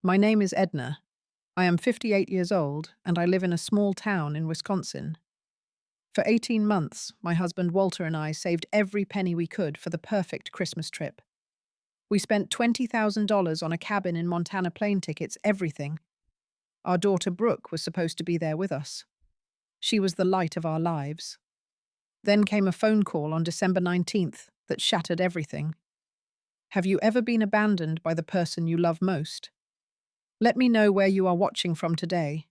My name is Edna. I am 58 years old and I live in a small town in Wisconsin. For 18 months, my husband Walter and I saved every penny we could for the perfect Christmas trip. We spent $20,000 on a cabin in Montana, plane tickets, everything. Our daughter Brooke was supposed to be there with us. She was the light of our lives. Then came a phone call on December 19th that shattered everything. Have you ever been abandoned by the person you love most? Let me know where you are watching from today.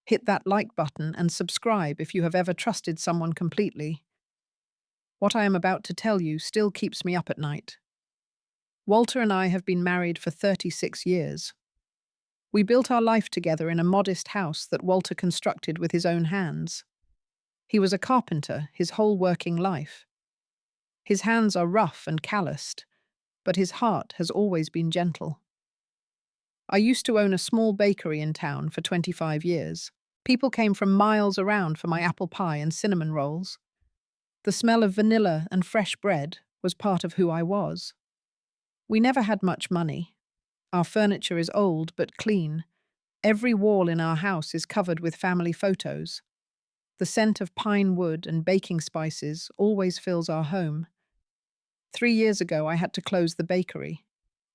Hit that like button and subscribe if you have ever trusted someone completely. What I am about to tell you still keeps me up at night. Walter and I have been married for 36 years. We built our life together in a modest house that Walter constructed with his own hands. He was a carpenter his whole working life. His hands are rough and calloused, but his heart has always been gentle. I used to own a small bakery in town for 25 years. People came from miles around for my apple pie and cinnamon rolls. The smell of vanilla and fresh bread was part of who I was. We never had much money. Our furniture is old but clean. Every wall in our house is covered with family photos. The scent of pine wood and baking spices always fills our home. 3 years ago, I had to close the bakery.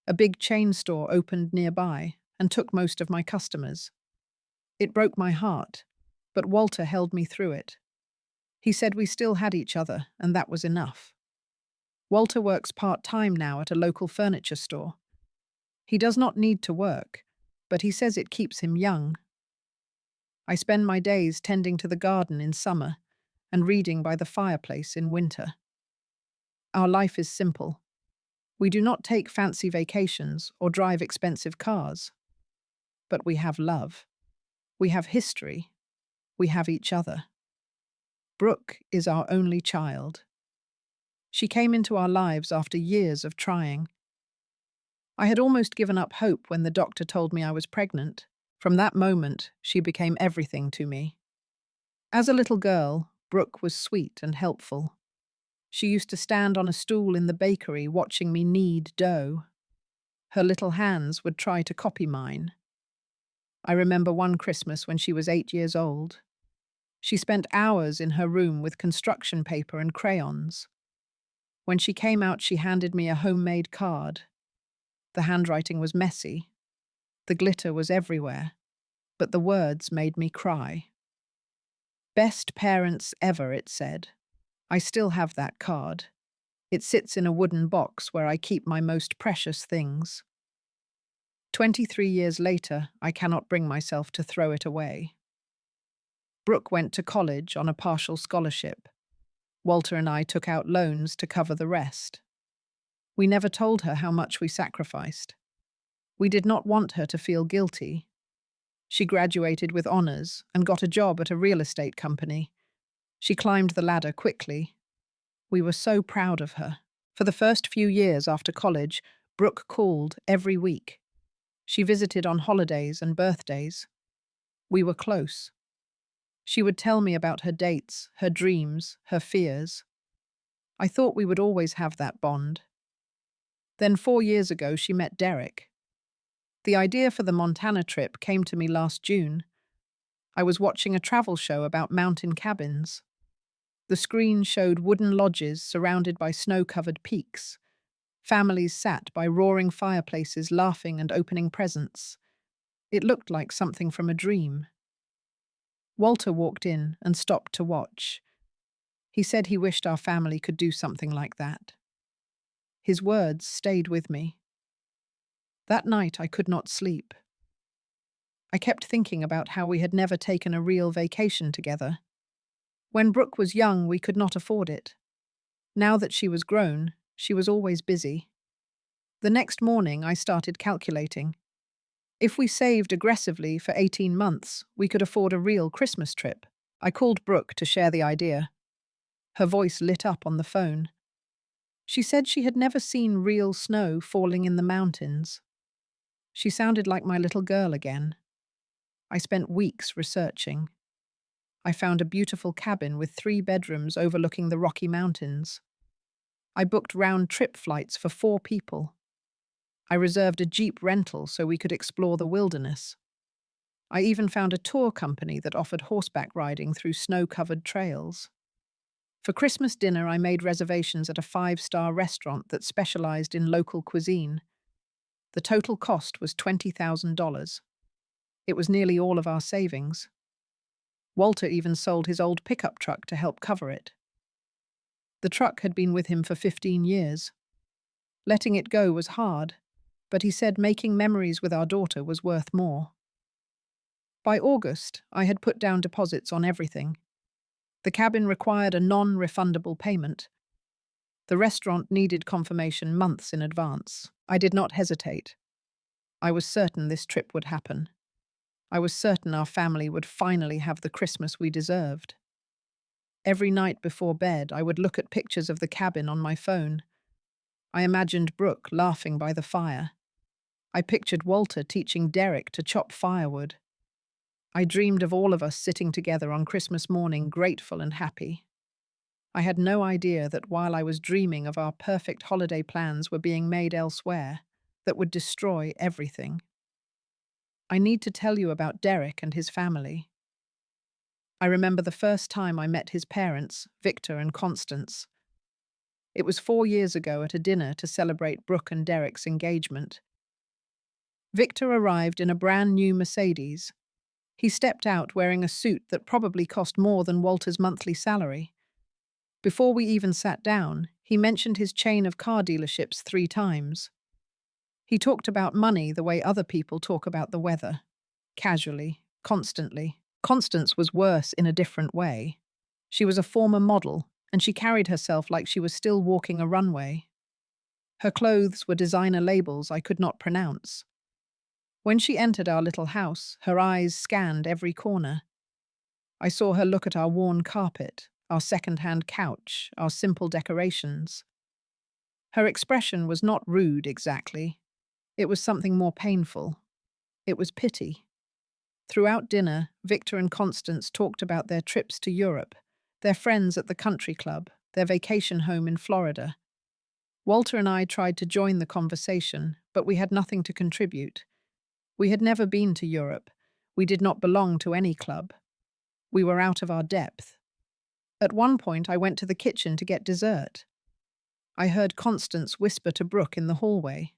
A big chain store opened nearby and took most of my customers. It broke my heart, but Walter held me through it. He said we still had each other, and that was enough. Walter works part-time now at a local furniture store. He does not need to work, but he says it keeps him young. I spend my days tending to the garden in summer and reading by the fireplace in winter. Our life is simple. We do not take fancy vacations or drive expensive cars. But we have love. We have history. We have each other. Brooke is our only child. She came into our lives after years of trying. I had almost given up hope when the doctor told me I was pregnant. From that moment, she became everything to me. As a little girl, Brooke was sweet and helpful. She used to stand on a stool in the bakery watching me knead dough. Her little hands would try to copy mine. I remember one Christmas when she was 8 years old. She spent hours in her room with construction paper and crayons. When she came out, she handed me a homemade card. The handwriting was messy. The glitter was everywhere, but the words made me cry. Best parents ever, it said. I still have that card. It sits in a wooden box where I keep my most precious things. 23 years later, I cannot bring myself to throw it away. Brooke went to college on a partial scholarship. Walter and I took out loans to cover the rest. We never told her how much we sacrificed. We did not want her to feel guilty. She graduated with honors and got a job at a real estate company. She climbed the ladder quickly. We were so proud of her. For the first few years after college, Brooke called every week. She visited on holidays and birthdays. We were close. She would tell me about her dates, her dreams, her fears. I thought we would always have that bond. Then 4 years ago, she met Derek. The idea for the Montana trip came to me last June. I was watching a travel show about mountain cabins. The screen showed wooden lodges surrounded by snow-covered peaks. Families sat by roaring fireplaces, laughing and opening presents. It looked like something from a dream. Walter walked in and stopped to watch. He said he wished our family could do something like that. His words stayed with me. That night I could not sleep. I kept thinking about how we had never taken a real vacation together. When Brooke was young, we could not afford it. Now that she was grown, she was always busy. The next morning, I started calculating. If we saved aggressively for 18 months, we could afford a real Christmas trip. I called Brooke to share the idea. Her voice lit up on the phone. She said she had never seen real snow falling in the mountains. She sounded like my little girl again. I spent weeks researching. I found a beautiful cabin with 3 bedrooms overlooking the Rocky Mountains. I booked round-trip flights for 4 people. I reserved a Jeep rental so we could explore the wilderness. I even found a tour company that offered horseback riding through snow-covered trails. For Christmas dinner, I made reservations at a five-star restaurant that specialized in local cuisine. The total cost was $20,000. It was nearly all of our savings. Walter even sold his old pickup truck to help cover it. The truck had been with him for 15 years. Letting it go was hard, but he said making memories with our daughter was worth more. By August, I had put down deposits on everything. The cabin required a non-refundable payment. The restaurant needed confirmation months in advance. I did not hesitate. I was certain this trip would happen. I was certain our family would finally have the Christmas we deserved. Every night before bed, I would look at pictures of the cabin on my phone. I imagined Brooke laughing by the fire. I pictured Walter teaching Derek to chop firewood. I dreamed of all of us sitting together on Christmas morning, grateful and happy. I had no idea that while I was dreaming of our perfect holiday plans were being made elsewhere, that would destroy everything. I need to tell you about Derek and his family. I remember the first time I met his parents, Victor and Constance. It was 4 years ago at a dinner to celebrate Brooke and Derek's engagement. Victor arrived in a brand new Mercedes. He stepped out wearing a suit that probably cost more than Walter's monthly salary. Before we even sat down, he mentioned his chain of car dealerships 3 times. He talked about money the way other people talk about the weather. Casually, constantly. Constance was worse in a different way. She was a former model, and she carried herself like she was still walking a runway. Her clothes were designer labels I could not pronounce. When she entered our little house, her eyes scanned every corner. I saw her look at our worn carpet, our second-hand couch, our simple decorations. Her expression was not rude exactly. It was something more painful. It was pity. Throughout dinner, Victor and Constance talked about their trips to Europe, their friends at the country club, their vacation home in Florida. Walter and I tried to join the conversation, but we had nothing to contribute. We had never been to Europe. We did not belong to any club. We were out of our depth. At one point, I went to the kitchen to get dessert. I heard Constance whisper to Brooke in the hallway.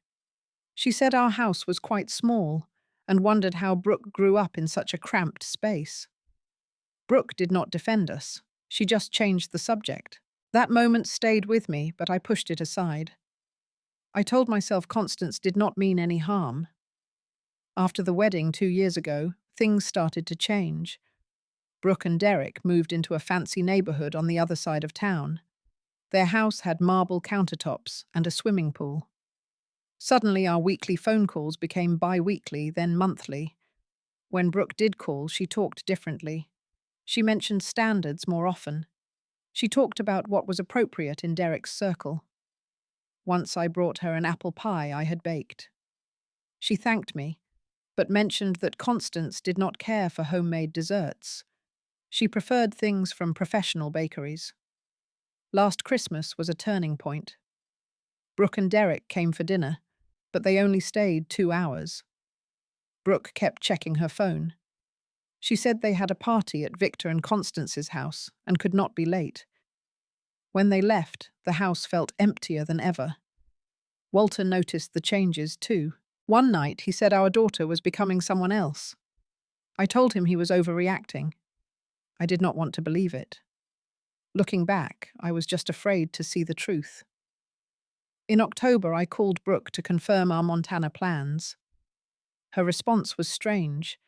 She said our house was quite small and wondered how Brooke grew up in such a cramped space. Brooke did not defend us. She just changed the subject. That moment stayed with me, but I pushed it aside. I told myself Constance did not mean any harm. After the wedding 2 years ago, things started to change. Brooke and Derek moved into a fancy neighborhood on the other side of town. Their house had marble countertops and a swimming pool. Suddenly, our weekly phone calls became bi-weekly, then monthly. When Brooke did call, she talked differently. She mentioned standards more often. She talked about what was appropriate in Derek's circle. Once I brought her an apple pie I had baked. She thanked me, but mentioned that Constance did not care for homemade desserts. She preferred things from professional bakeries. Last Christmas was a turning point. Brooke and Derek came for dinner, but they only stayed 2 hours. Brooke kept checking her phone. She said they had a party at Victor and Constance's house and could not be late. When they left, the house felt emptier than ever. Walter noticed the changes too. One night, he said our daughter was becoming someone else. I told him he was overreacting. I did not want to believe it. Looking back, I was just afraid to see the truth. In October, I called Brooke to confirm our Montana plans. Her response was strange.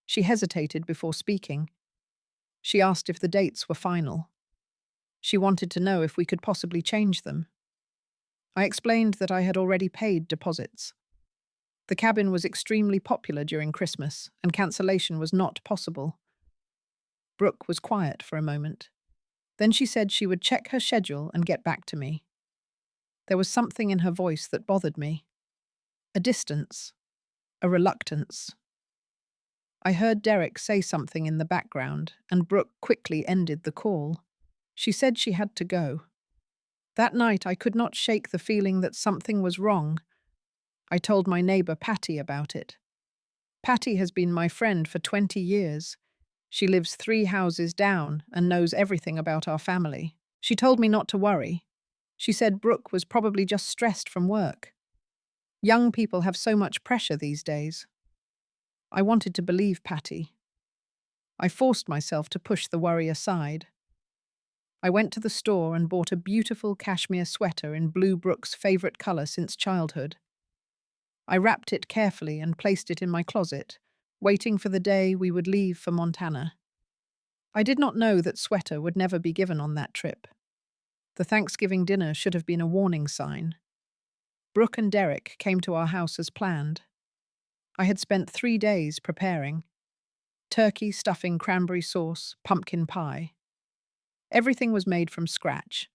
She hesitated before speaking. She asked if the dates were final. She wanted to know if we could possibly change them. I explained that I had already paid deposits. The cabin was extremely popular during Christmas, and cancellation was not possible. Brooke was quiet for a moment. Then she said she would check her schedule and get back to me. There was something in her voice that bothered me. A distance. A reluctance. I heard Derek say something in the background, and Brooke quickly ended the call. She said she had to go. That night I could not shake the feeling that something was wrong. I told my neighbour Patty about it. Patty has been my friend for 20 years. She lives 3 houses down and knows everything about our family. She told me not to worry. She said Brooke was probably just stressed from work. Young people have so much pressure these days. I wanted to believe Patty. I forced myself to push the worry aside. I went to the store and bought a beautiful cashmere sweater in Blue Brooke's favourite colour since childhood. I wrapped it carefully and placed it in my closet, waiting for the day we would leave for Montana. I did not know that sweater would never be given on that trip. The Thanksgiving dinner should have been a warning sign. Brooke and Derek came to our house as planned. I had spent 3 days preparing. Turkey, stuffing, cranberry sauce, pumpkin pie. Everything was made from scratch.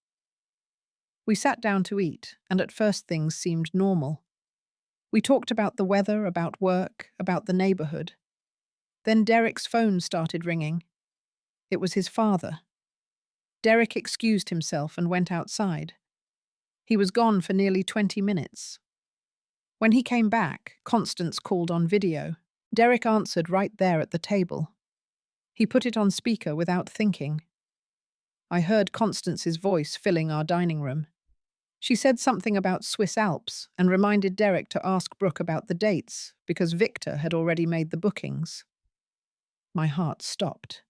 We sat down to eat, and at first things seemed normal. We talked about the weather, about work, about the neighborhood. Then Derek's phone started ringing. It was his father. Derek excused himself and went outside. He was gone for nearly 20 minutes. When he came back, Constance called on video. Derek answered right there at the table. He put it on speaker without thinking. I heard Constance's voice filling our dining room. She said something about Swiss Alps and reminded Derek to ask Brooke about the dates because Victor had already made the bookings. My heart stopped.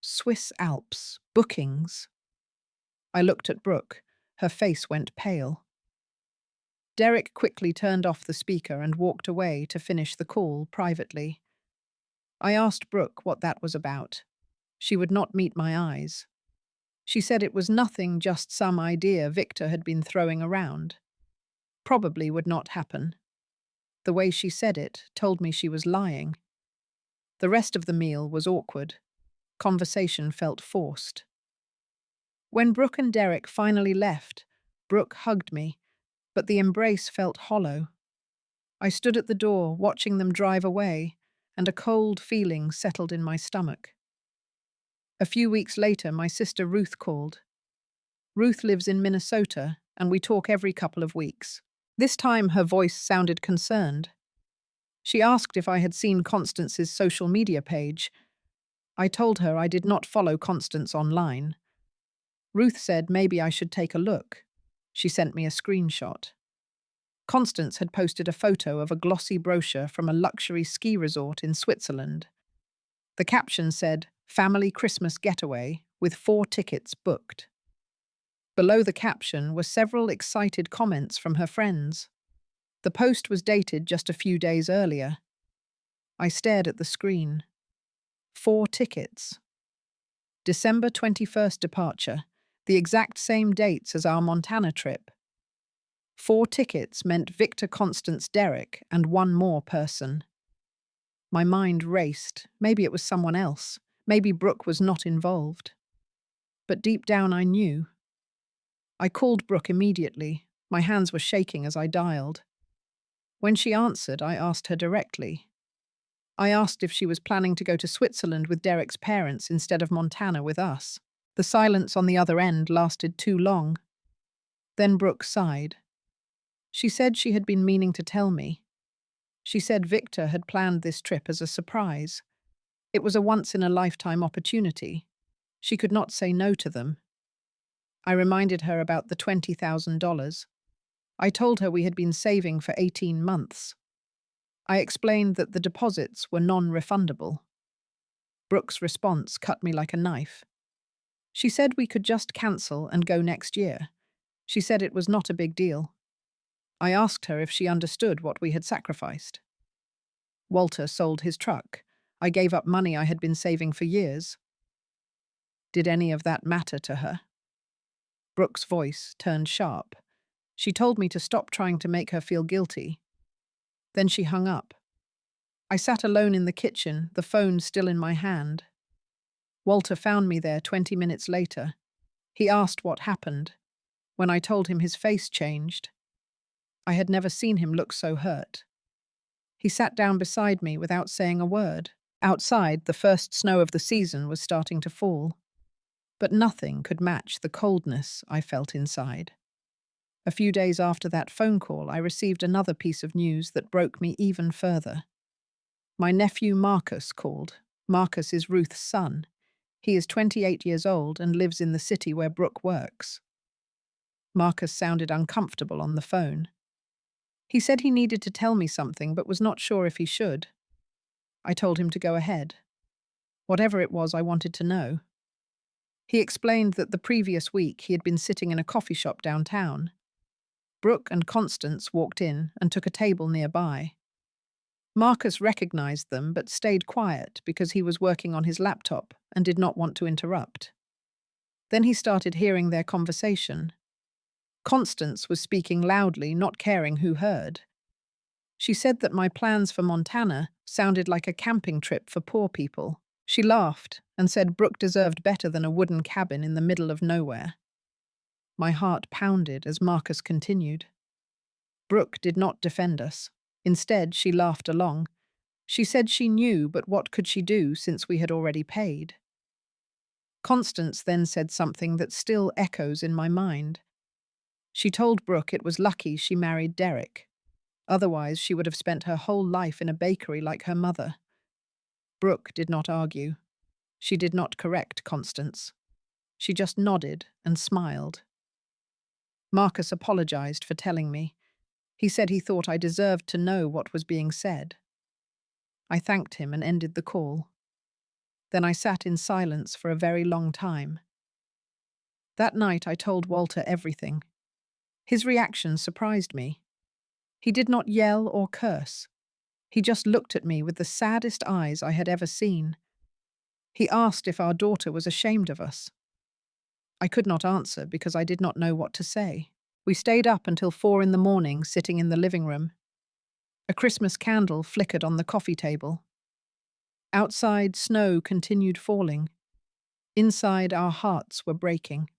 Swiss Alps, bookings. I looked at Brooke. Her face went pale. Derek quickly turned off the speaker and walked away to finish the call privately. I asked Brooke what that was about. She would not meet my eyes. She said it was nothing, just some idea Victor had been throwing around. Probably would not happen. The way she said it told me she was lying. The rest of the meal was awkward. Conversation felt forced. When Brooke and Derek finally left, Brooke hugged me, but the embrace felt hollow. I stood at the door, watching them drive away, and a cold feeling settled in my stomach. A few weeks later, my sister Ruth called. Ruth lives in Minnesota, and we talk every couple of weeks. This time her voice sounded concerned. She asked if I had seen Constance's social media page. I told her I did not follow Constance online. Ruth said maybe I should take a look. She sent me a screenshot. Constance had posted a photo of a glossy brochure from a luxury ski resort in Switzerland. The caption said, "Family Christmas getaway with 4 tickets booked." Below the caption were several excited comments from her friends. The post was dated just a few days earlier. I stared at the screen. 4 tickets. December 21st departure, the exact same dates as our Montana trip. 4 tickets meant Victor, Constance, Derek, and one more person. My mind raced. Maybe it was someone else. Maybe Brooke was not involved. But deep down I knew. I called Brooke immediately. My hands were shaking as I dialed. When she answered, I asked her directly. I asked if she was planning to go to Switzerland with Derek's parents instead of Montana with us. The silence on the other end lasted too long. Then Brooke sighed. She said she had been meaning to tell me. She said Victor had planned this trip as a surprise. It was a once-in-a-lifetime opportunity. She could not say no to them. I reminded her about the $20,000. I told her we had been saving for 18 months. I explained that the deposits were non-refundable. Brooke's response cut me like a knife. She said we could just cancel and go next year. She said it was not a big deal. I asked her if she understood what we had sacrificed. Walter sold his truck. I gave up money I had been saving for years. Did any of that matter to her? Brooke's voice turned sharp. She told me to stop trying to make her feel guilty. Then she hung up. I sat alone in the kitchen, the phone still in my hand. Walter found me there 20 minutes later. He asked what happened. When I told him, his face changed. I had never seen him look so hurt. He sat down beside me without saying a word. Outside, the first snow of the season was starting to fall. But nothing could match the coldness I felt inside. A few days after that phone call, I received another piece of news that broke me even further. My nephew Marcus called. Marcus is Ruth's son. He is 28 years old and lives in the city where Brooke works. Marcus sounded uncomfortable on the phone. He said he needed to tell me something but was not sure if he should. I told him to go ahead. Whatever it was, I wanted to know. He explained that the previous week he had been sitting in a coffee shop downtown. Brooke and Constance walked in and took a table nearby. Marcus recognized them but stayed quiet because he was working on his laptop and did not want to interrupt. Then he started hearing their conversation. Constance was speaking loudly, not caring who heard. She said that my plans for Montana sounded like a camping trip for poor people. She laughed and said Brooke deserved better than a wooden cabin in the middle of nowhere. My heart pounded as Marcus continued. Brooke did not defend us. Instead, she laughed along. She said she knew, but what could she do since we had already paid? Constance then said something that still echoes in my mind. She told Brooke it was lucky she married Derek. Otherwise, she would have spent her whole life in a bakery like her mother. Brooke did not argue. She did not correct Constance. She just nodded and smiled. Marcus apologized for telling me. He said he thought I deserved to know what was being said. I thanked him and ended the call. Then I sat in silence for a very long time. That night I told Walter everything. His reaction surprised me. He did not yell or curse. He just looked at me with the saddest eyes I had ever seen. He asked if our daughter was ashamed of us. I could not answer because I did not know what to say. We stayed up until 4 in the morning, sitting in the living room. A Christmas candle flickered on the coffee table. Outside, snow continued falling. Inside, our hearts were breaking.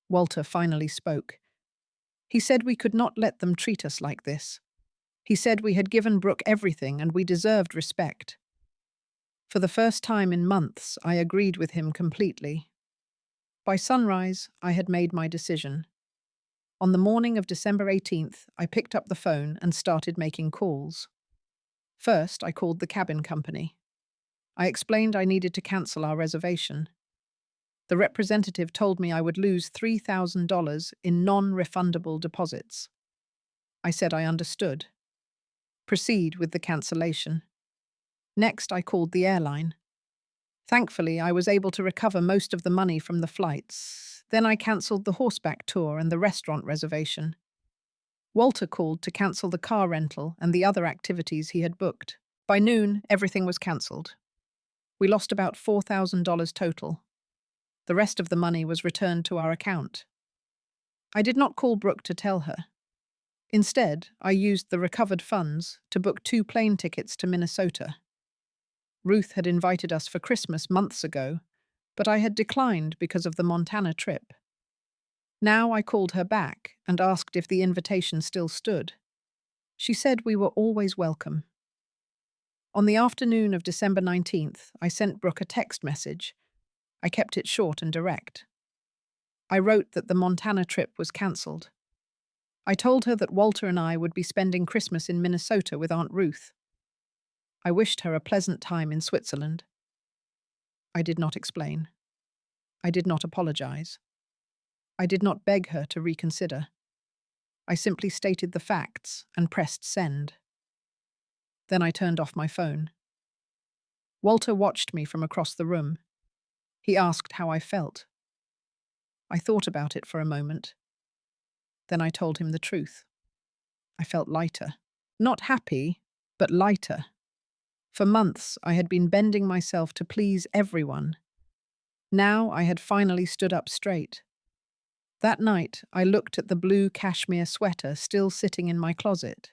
Walter finally spoke. He said we could not let them treat us like this. He said we had given Brooke everything and we deserved respect. For the first time in months, I agreed with him completely. By sunrise, I had made my decision. On the morning of December 18th, I picked up the phone and started making calls. First, I called the cabin company. I explained I needed to cancel our reservation. The representative told me I would lose $3,000 in non-refundable deposits. I said I understood. Proceed with the cancellation. Next, I called the airline. Thankfully, I was able to recover most of the money from the flights. Then I cancelled the horseback tour and the restaurant reservation. Walter called to cancel the car rental and the other activities he had booked. By noon, everything was cancelled. We lost about $4,000 total. The rest of the money was returned to our account. I did not call Brooke to tell her. Instead, I used the recovered funds to book 2 plane tickets to Minnesota. Ruth had invited us for Christmas months ago, but I had declined because of the Montana trip. Now I called her back and asked if the invitation still stood. She said we were always welcome. On the afternoon of December 19th, I sent Brooke a text message. I kept it short and direct. I wrote that the Montana trip was cancelled. I told her that Walter and I would be spending Christmas in Minnesota with Aunt Ruth. I wished her a pleasant time in Switzerland. I did not explain. I did not apologize. I did not beg her to reconsider. I simply stated the facts and pressed send. Then I turned off my phone. Walter watched me from across the room. He asked how I felt. I thought about it for a moment. Then I told him the truth. I felt lighter. Not happy, but lighter. For months, I had been bending myself to please everyone. Now I had finally stood up straight. That night, I looked at the blue cashmere sweater still sitting in my closet.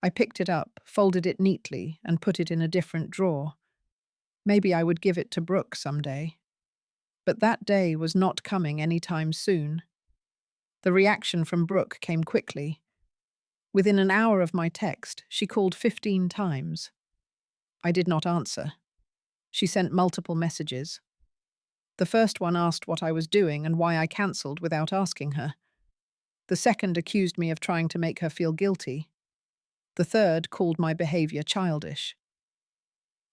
I picked it up, folded it neatly, and put it in a different drawer. Maybe I would give it to Brooke someday. But that day was not coming any time soon. The reaction from Brooke came quickly. Within an hour of my text, she called 15 times. I did not answer. She sent multiple messages. The first one asked what I was doing and why I cancelled without asking her. The second accused me of trying to make her feel guilty. The third called my behavior childish.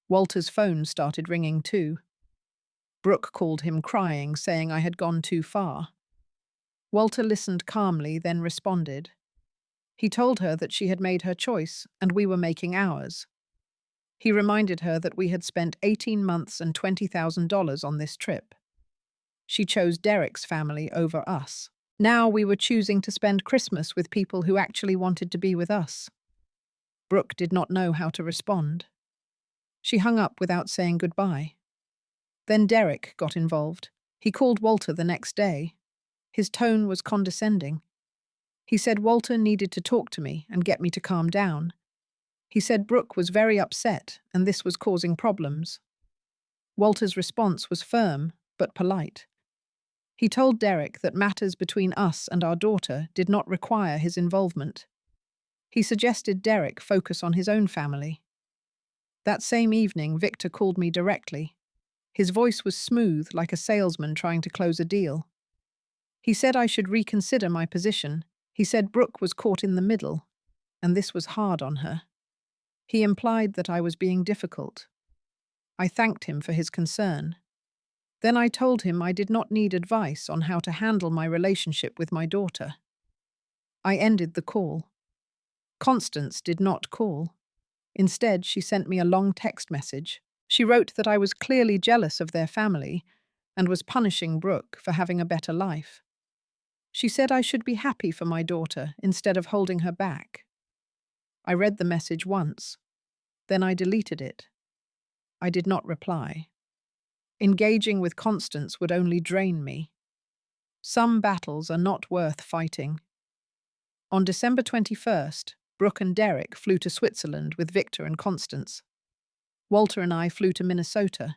Walter's phone started ringing too. Brooke called him crying, saying I had gone too far. Walter listened calmly, then responded. He told her that she had made her choice and we were making ours. He reminded her that we had spent 18 months and $20,000 on this trip. She chose Derek's family over us. Now we were choosing to spend Christmas with people who actually wanted to be with us. Brooke did not know how to respond. She hung up without saying goodbye. Then Derek got involved. He called Walter the next day. His tone was condescending. He said Walter needed to talk to me and get me to calm down. He said Brooke was very upset and this was causing problems. Walter's response was firm but polite. He told Derek that matters between us and our daughter did not require his involvement. He suggested Derek focus on his own family. That same evening, Victor called me directly. His voice was smooth, like a salesman trying to close a deal. He said I should reconsider my position. He said Brooke was caught in the middle, and this was hard on her. He implied that I was being difficult. I thanked him for his concern. Then I told him I did not need advice on how to handle my relationship with my daughter. I ended the call. Constance did not call. Instead, she sent me a long text message. She wrote that I was clearly jealous of their family and was punishing Brooke for having a better life. She said I should be happy for my daughter instead of holding her back. I read the message once. Then I deleted it. I did not reply. Engaging with Constance would only drain me. Some battles are not worth fighting. On December 21st, Brooke and Derek flew to Switzerland with Victor and Constance. Walter and I flew to Minnesota.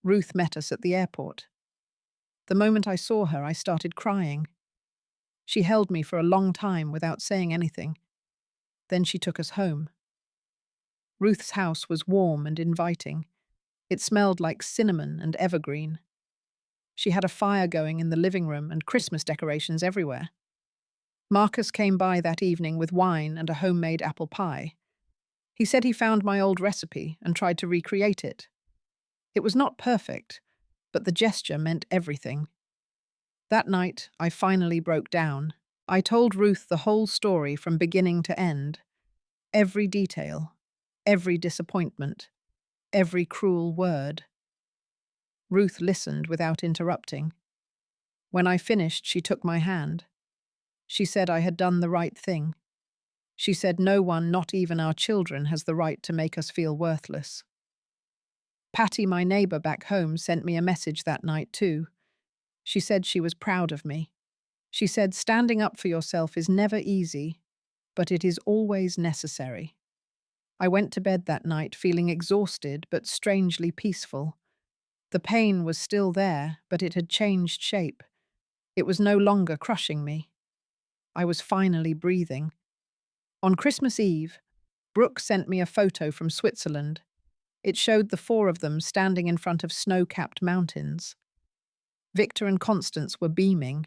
Ruth met us at the airport. The moment I saw her, I started crying. She held me for a long time without saying anything. Then she took us home. Ruth's house was warm and inviting. It smelled like cinnamon and evergreen. She had a fire going in the living room and Christmas decorations everywhere. Marcus came by that evening with wine and a homemade apple pie. He said he found my old recipe and tried to recreate it. It was not perfect, but the gesture meant everything. That night, I finally broke down. I told Ruth the whole story from beginning to end. Every detail, every disappointment, every cruel word. Ruth listened without interrupting. When I finished, she took my hand. She said I had done the right thing. She said no one, not even our children, has the right to make us feel worthless. Patty, my neighbor back home, sent me a message that night too. She said she was proud of me. She said standing up for yourself is never easy, but it is always necessary. I went to bed that night feeling exhausted but strangely peaceful. The pain was still there, but it had changed shape. It was no longer crushing me. I was finally breathing. On Christmas Eve, Brooke sent me a photo from Switzerland. It showed the four of them standing in front of snow-capped mountains. Victor and Constance were beaming.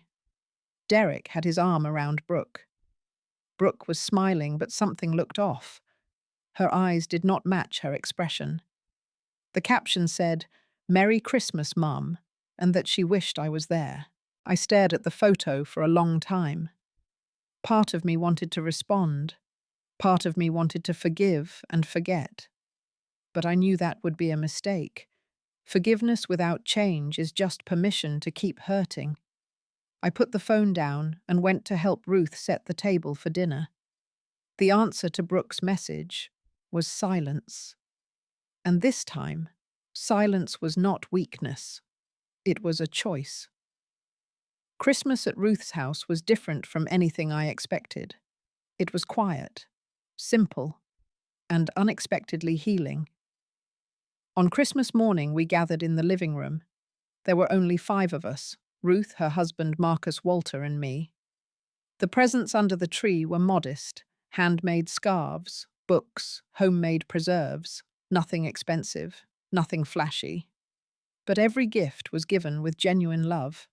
Derek had his arm around Brooke. Brooke was smiling, but something looked off. Her eyes did not match her expression. The caption said, "Merry Christmas, Mum," and that she wished I was there. I stared at the photo for a long time. Part of me wanted to respond. Part of me wanted to forgive and forget. But I knew that would be a mistake. Forgiveness without change is just permission to keep hurting. I put the phone down and went to help Ruth set the table for dinner. The answer to Brooke's message was silence. And this time, silence was not weakness. It was a choice. Christmas at Ruth's house was different from anything I expected. It was quiet, simple, and unexpectedly healing. On Christmas morning, we gathered in the living room. There were only 5 of us: Ruth, her husband Marcus, Walter, and me. The presents under the tree were modest: handmade scarves, books, homemade preserves, nothing expensive, nothing flashy. But every gift was given with genuine love.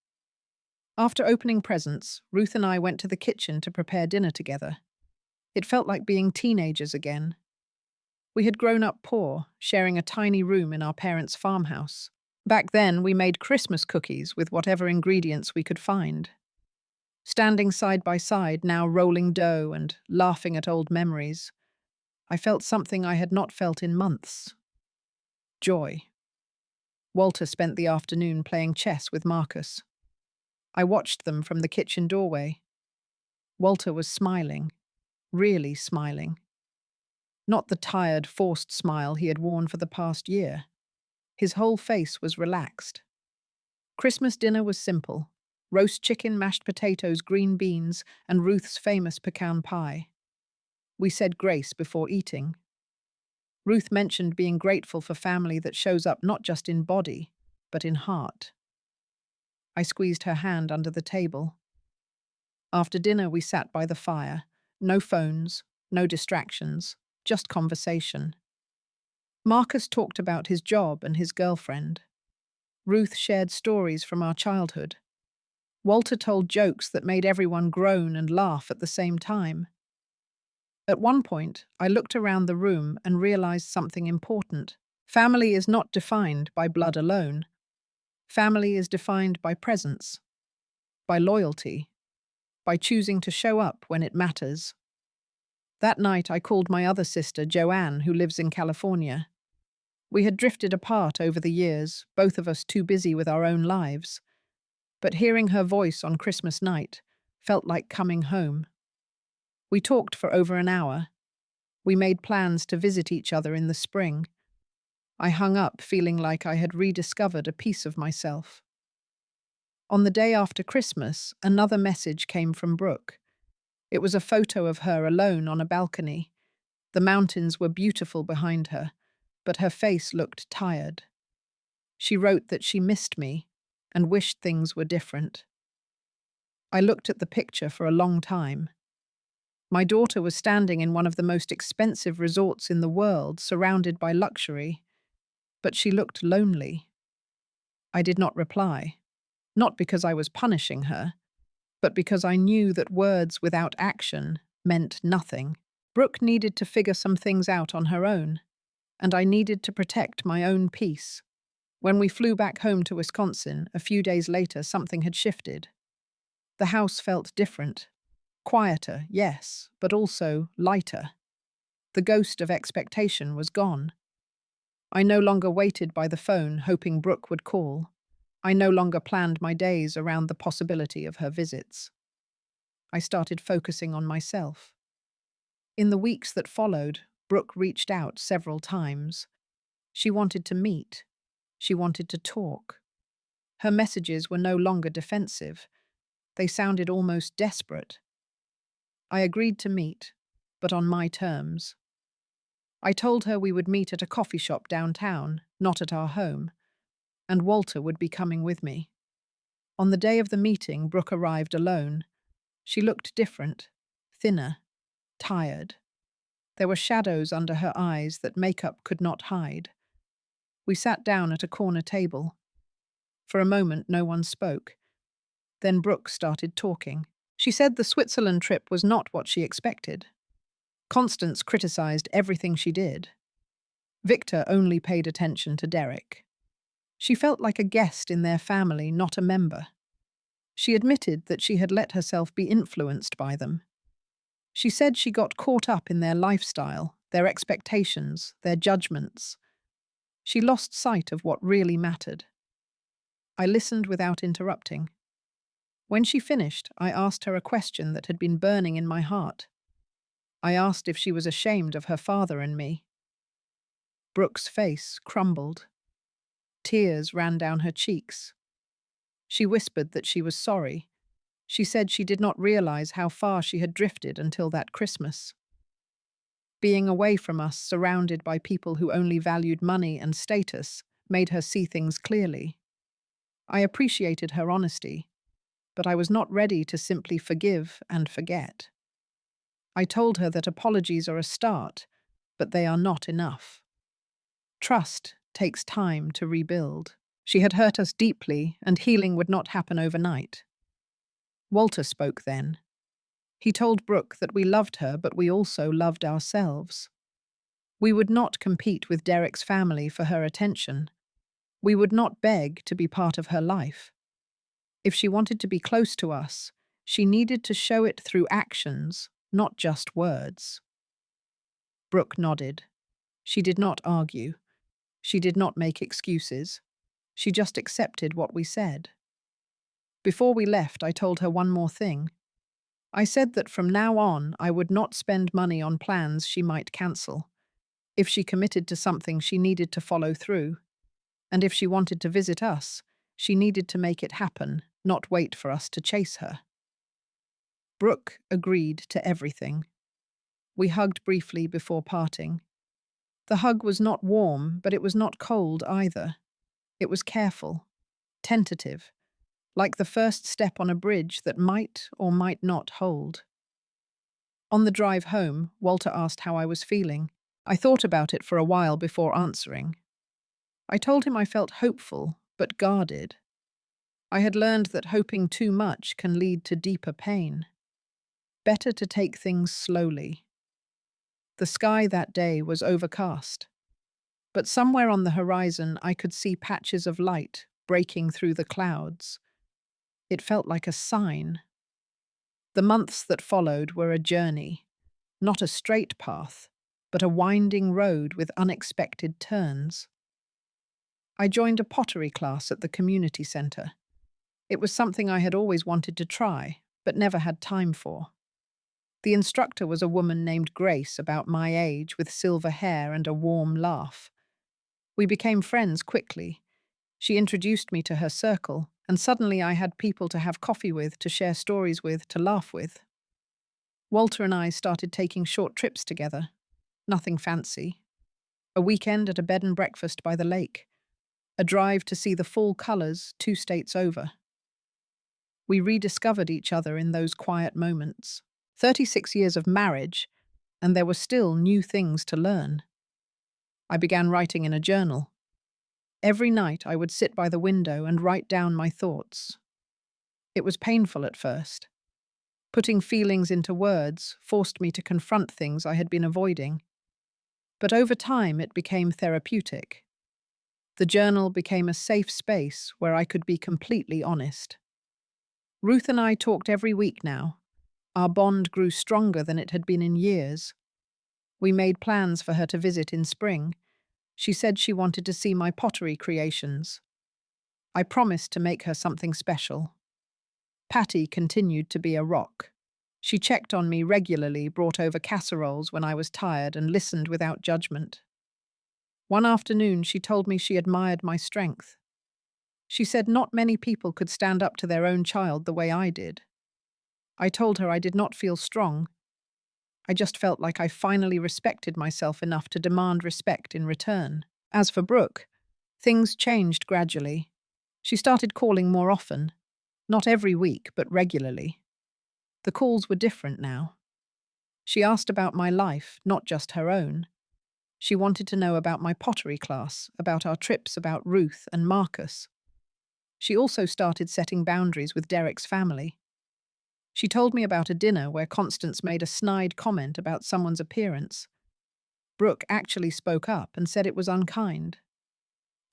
After opening presents, Ruth and I went to the kitchen to prepare dinner together. It felt like being teenagers again. We had grown up poor, sharing a tiny room in our parents' farmhouse. Back then, we made Christmas cookies with whatever ingredients we could find. Standing side by side, now rolling dough and laughing at old memories, I felt something I had not felt in months. Joy. Walter spent the afternoon playing chess with Marcus. I watched them from the kitchen doorway. Walter was smiling, really smiling. Not the tired, forced smile he had worn for the past year. His whole face was relaxed. Christmas dinner was simple: roast chicken, mashed potatoes, green beans, and Ruth's famous pecan pie. We said grace before eating. Ruth mentioned being grateful for family that shows up not just in body, but in heart. I squeezed her hand under the table. After dinner, we sat by the fire. No phones, no distractions, just conversation. Marcus talked about his job and his girlfriend. Ruth shared stories from our childhood. Walter told jokes that made everyone groan and laugh at the same time. At one point, I looked around the room and realized something important. Family is not defined by blood alone. Family is defined by presence, by loyalty, by choosing to show up when it matters. That night, I called my other sister, Joanne, who lives in California. We had drifted apart over the years, both of us too busy with our own lives. But hearing her voice on Christmas night felt like coming home. We talked for over an hour. We made plans to visit each other in the spring. I hung up feeling like I had rediscovered a piece of myself. On the day after Christmas, another message came from Brooke. It was a photo of her alone on a balcony. The mountains were beautiful behind her, but her face looked tired. She wrote that she missed me and wished things were different. I looked at the picture for a long time. My daughter was standing in one of the most expensive resorts in the world, surrounded by luxury, but she looked lonely. I did not reply, not because I was punishing her, but because I knew that words without action meant nothing. Brooke needed to figure some things out on her own, and I needed to protect my own peace. When we flew back home to Wisconsin, a few days later, something had shifted. The house felt different. Quieter, yes, but also lighter. The ghost of expectation was gone. I no longer waited by the phone, hoping Brooke would call. I no longer planned my days around the possibility of her visits. I started focusing on myself. In the weeks that followed, Brooke reached out several times. She wanted to meet. She wanted to talk. Her messages were no longer defensive. They sounded almost desperate. I agreed to meet, but on my terms. I told her we would meet at a coffee shop downtown, not at our home, and Walter would be coming with me. On the day of the meeting, Brooke arrived alone. She looked different, thinner, tired. There were shadows under her eyes that makeup could not hide. We sat down at a corner table. For a moment, no one spoke. Then Brooke started talking. She said the Switzerland trip was not what she expected. Constance criticized everything she did. Victor only paid attention to Derek. She felt like a guest in their family, not a member. She admitted that she had let herself be influenced by them. She said she got caught up in their lifestyle, their expectations, their judgments. She lost sight of what really mattered. I listened without interrupting. When she finished, I asked her a question that had been burning in my heart. I asked if she was ashamed of her father and me. Brooke's face crumbled. Tears ran down her cheeks. She whispered that she was sorry. She said she did not realize how far she had drifted until that Christmas. Being away from us, surrounded by people who only valued money and status, made her see things clearly. I appreciated her honesty, but I was not ready to simply forgive and forget. I told her that apologies are a start, but they are not enough. Trust takes time to rebuild. She had hurt us deeply, and healing would not happen overnight. Walter spoke then. He told Brooke that we loved her, but we also loved ourselves. We would not compete with Derek's family for her attention. We would not beg to be part of her life. If she wanted to be close to us, she needed to show it through actions, not just words. Brooke nodded. She did not argue. She did not make excuses. She just accepted what we said. Before we left, I told her one more thing. I said that from now on, I would not spend money on plans she might cancel. If she committed to something, she needed to follow through. And if she wanted to visit us, she needed to make it happen, not wait for us to chase her. Brooke agreed to everything. We hugged briefly before parting. The hug was not warm, but it was not cold either. It was careful, tentative, like the first step on a bridge that might or might not hold. On the drive home, Walter asked how I was feeling. I thought about it for a while before answering. I told him I felt hopeful, but guarded. I had learned that hoping too much can lead to deeper pain. Better to take things slowly. The sky that day was overcast, but somewhere on the horizon I could see patches of light breaking through the clouds. It felt like a sign. The months that followed were a journey, not a straight path, but a winding road with unexpected turns. I joined a pottery class at the community centre. It was something I had always wanted to try, but never had time for. The instructor was a woman named Grace, about my age, with silver hair and a warm laugh. We became friends quickly. She introduced me to her circle, and suddenly I had people to have coffee with, to share stories with, to laugh with. Walter and I started taking short trips together. Nothing fancy. A weekend at a bed and breakfast by the lake. A drive to see the fall colours 2 states over. We rediscovered each other in those quiet moments. 36 years of marriage, and there were still new things to learn. I began writing in a journal. Every night I would sit by the window and write down my thoughts. It was painful at first. Putting feelings into words forced me to confront things I had been avoiding. But over time it became therapeutic. The journal became a safe space where I could be completely honest. Ruth and I talked every week now. Our bond grew stronger than it had been in years. We made plans for her to visit in spring. She said she wanted to see my pottery creations. I promised to make her something special. Patty continued to be a rock. She checked on me regularly, brought over casseroles when I was tired, and listened without judgment. One afternoon, she told me she admired my strength. She said not many people could stand up to their own child the way I did. I told her I did not feel strong. I just felt like I finally respected myself enough to demand respect in return. As for Brooke, things changed gradually. She started calling more often. Not every week, but regularly. The calls were different now. She asked about my life, not just her own. She wanted to know about my pottery class, about our trips, about Ruth and Marcus. She also started setting boundaries with Derek's family. She told me about a dinner where Constance made a snide comment about someone's appearance. Brooke actually spoke up and said it was unkind.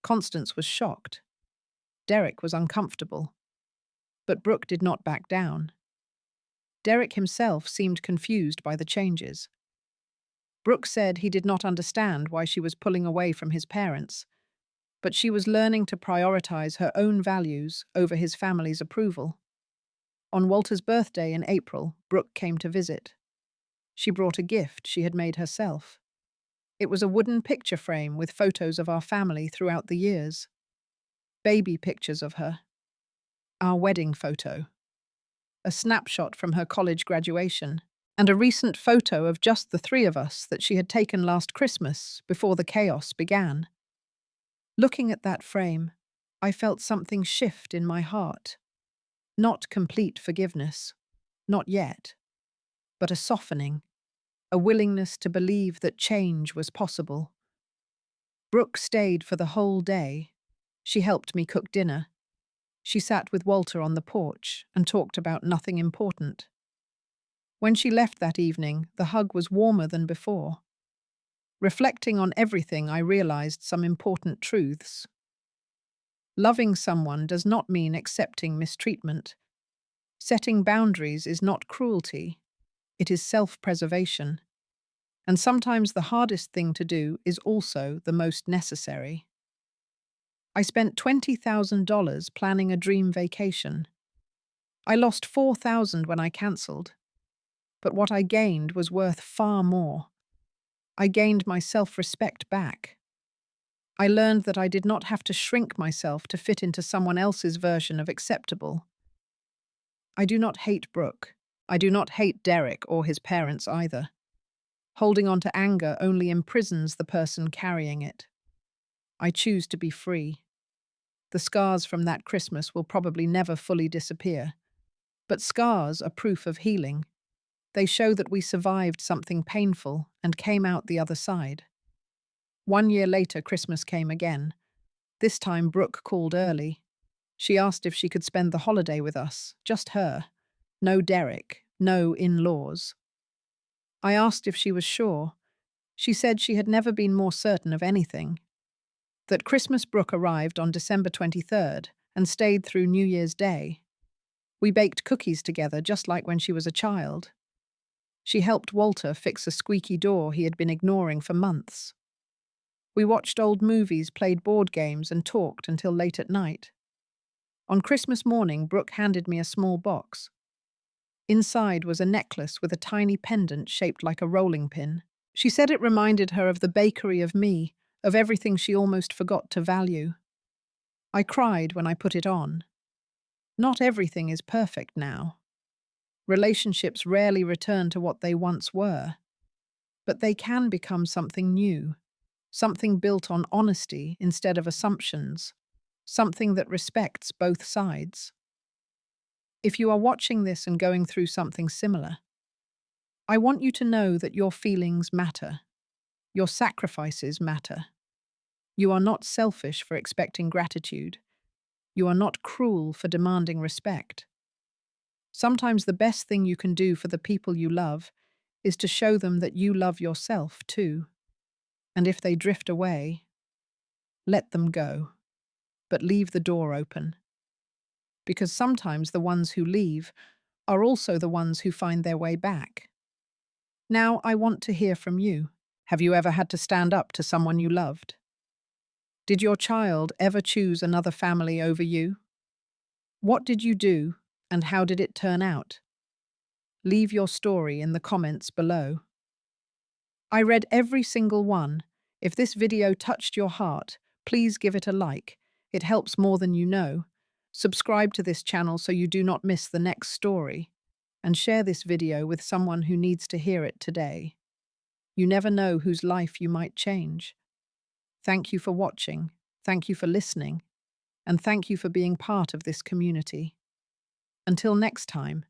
Constance was shocked. Derek was uncomfortable. But Brooke did not back down. Derek himself seemed confused by the changes. Brooke said he did not understand why she was pulling away from his parents, but she was learning to prioritize her own values over his family's approval. On Walter's birthday in April, Brooke came to visit. She brought a gift she had made herself. It was a wooden picture frame with photos of our family throughout the years. Baby pictures of her. Our wedding photo. A snapshot from her college graduation, and a recent photo of just the 3 of us that she had taken last Christmas before the chaos began. Looking at that frame, I felt something shift in my heart. Not complete forgiveness, not yet, but a softening, a willingness to believe that change was possible. Brooke stayed for the whole day. She helped me cook dinner. She sat with Walter on the porch and talked about nothing important. When she left that evening, the hug was warmer than before. Reflecting on everything, I realized some important truths. Loving someone does not mean accepting mistreatment. Setting boundaries is not cruelty, it is self-preservation. And sometimes the hardest thing to do is also the most necessary. I spent $20,000 planning a dream vacation. I lost $4,000 when I cancelled, but what I gained was worth far more. I gained my self-respect back. I learned that I did not have to shrink myself to fit into someone else's version of acceptable. I do not hate Brooke. I do not hate Derek or his parents either. Holding on to anger only imprisons the person carrying it. I choose to be free. The scars from that Christmas will probably never fully disappear. But scars are proof of healing. They show that we survived something painful and came out the other side. 1 year later, Christmas came again. This time, Brooke called early. She asked if she could spend the holiday with us, just her. No Derek, no in-laws. I asked if she was sure. She said she had never been more certain of anything. That Christmas Brooke arrived on December 23rd and stayed through New Year's Day. We baked cookies together just like when she was a child. She helped Walter fix a squeaky door he had been ignoring for months. We watched old movies, played board games, and talked until late at night. On Christmas morning, Brooke handed me a small box. Inside was a necklace with a tiny pendant shaped like a rolling pin. She said it reminded her of the bakery of me, of everything she almost forgot to value. I cried when I put it on. Not everything is perfect now. Relationships rarely return to what they once were. But they can become something new, something built on honesty instead of assumptions, something that respects both sides. If you are watching this and going through something similar, I want you to know that your feelings matter. Your sacrifices matter. You are not selfish for expecting gratitude. You are not cruel for demanding respect. Sometimes the best thing you can do for the people you love is to show them that you love yourself too. And if they drift away, let them go, but leave the door open. Because sometimes the ones who leave are also the ones who find their way back. Now I want to hear from you. Have you ever had to stand up to someone you loved? Did your child ever choose another family over you? What did you do, and how did it turn out? Leave your story in the comments below. I read every single one. If this video touched your heart, please give it a like. It helps more than you know. Subscribe to this channel so you do not miss the next story. And share this video with someone who needs to hear it today. You never know whose life you might change. Thank you for watching, thank you for listening, and thank you for being part of this community. Until next time,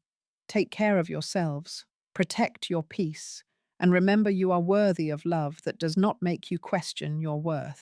take care of yourselves, protect your peace, and remember you are worthy of love that does not make you question your worth.